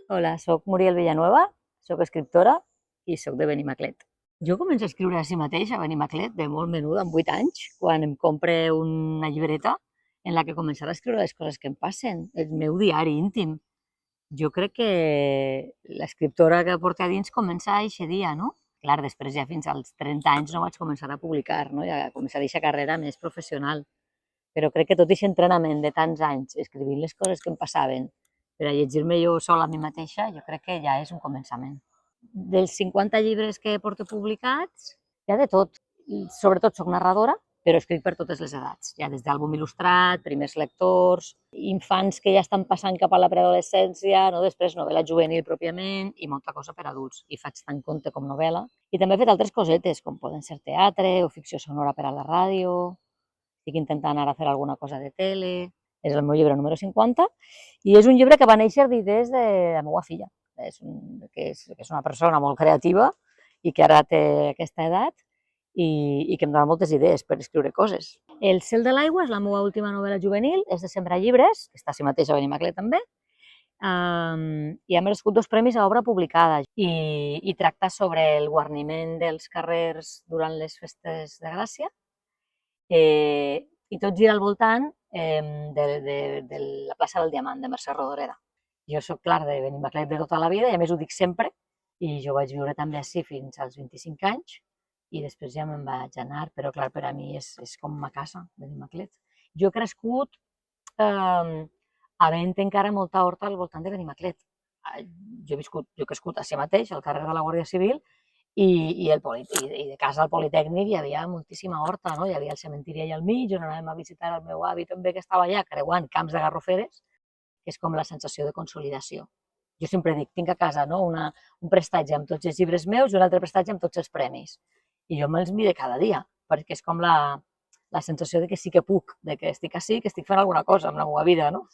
Hola, soc Muriel Villanueva, soc escriptora i soc de Benimaclet. Jo començo a escriure a si mateix a Benimaclet de molt menuda, amb 8 anys, quan em compre una llibreta en la que començaré a escriure les coses que em passen, el meu diari íntim. Jo crec que l'escriptora que porta a dins comença a eixe dia, no? Clar, després ja fins als 30 anys no vaig començar a publicar, no? Ja començar a eixa carrera més professional. Però crec que tot aquest entrenament de tants anys escrivint les coses que em passaven per a llegir-me jo sola a mi mateixa, jo crec que ja és un començament. Dels 50 llibres que porto publicats, hi ha de tot. Sobretot soc narradora, però escric per totes les edats. Hi ha des d'àlbum il·lustrat, primers lectors, infants que ja estan passant cap a la preadolescència, no? Després novel·la juvenil pròpiament i molta cosa per adults. I faig tant conte com novel·la. I també he fet altres cosetes, com poden ser teatre o ficció sonora per a la ràdio. Estic intentant ara fer alguna cosa de tele. És el meu llibre número 50 i és un llibre que va néixer d'idees de la meva filla, que és una persona molt creativa i que ara té aquesta edat i que em dona moltes idees per escriure coses. El cel de l'aigua és la meva última novel·la juvenil, és de Sembrar llibres, que està a si mateix a Benimaclet també, i ha merescut 2 premis a obra publicada i tracta sobre el guarniment dels carrers durant les festes de Gràcia, i tot gira al voltant de la plaça del Diamant, de Mercè Rodoreda. Jo sóc, clar, de Benimaclet de tota la vida i a més ho dic sempre, i jo vaig viure també ací fins als 25 anys i després ja me'n vaig anar, però clar, per a mi és com ma casa, Benimaclet. Jo he crescut havent encara molta horta al voltant de Benimaclet. Jo he crescut ací mateix, al carrer de la Guàrdia Civil, i de casa al Politècnic hi havia moltíssima horta, no? Hi havia el cementiri allà al mig, on anàvem a visitar el meu avi també, que estava allà creuant camps de garroferes, que és com la sensació de consolidació. Jo sempre dic, tinc a casa, no? Un prestatge amb tots els llibres meus i un altre prestatge amb tots els premis. I jo me'ls mire cada dia, perquè és com la sensació de que sí que puc, de que estic ací, que estic fent alguna cosa amb la meva vida, no?